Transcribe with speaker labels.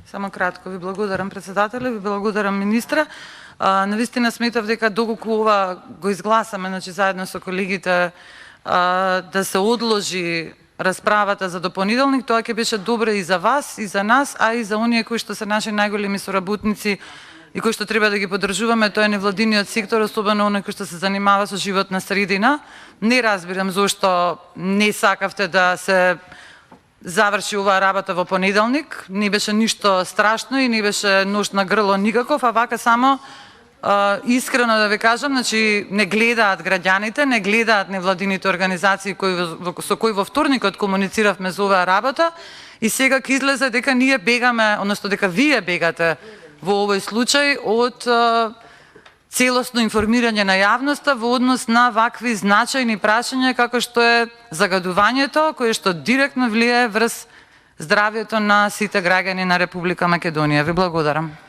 Speaker 1: Само кратко ви благодарам председателя, ви благодарам министра. Навистина сметав дека доколку ова го изгласаме, значи заедно со колегите, да се одложи расправата за дополнителник, тоа ќе беше добро и за вас, и за нас, а и за оние кои што се наши најголеми соработници и кои што треба да ги поддржуваме, тоа е невладиниот сектор, особено оној кој што се занимава со животна средина. Не разбирам зошто не сакавте да се заврши оваа работа во понеделник, не беше ништо страшно и не беше нож на грло никаков, а вака само искрено да ви кажам, значи не гледаат граѓаните, не гледаат невладините организации со кои во вторникот комунициравме за оваа работа и сега ќе излезе дека ние бегаме, односно дека вие бегате во овој случај од целосно информирање на јавноста во однос на вакви значајни прашања како што е загадувањето, кое што директно влијае врз здравјето на сите граѓани на Република Македонија. Ви благодарам.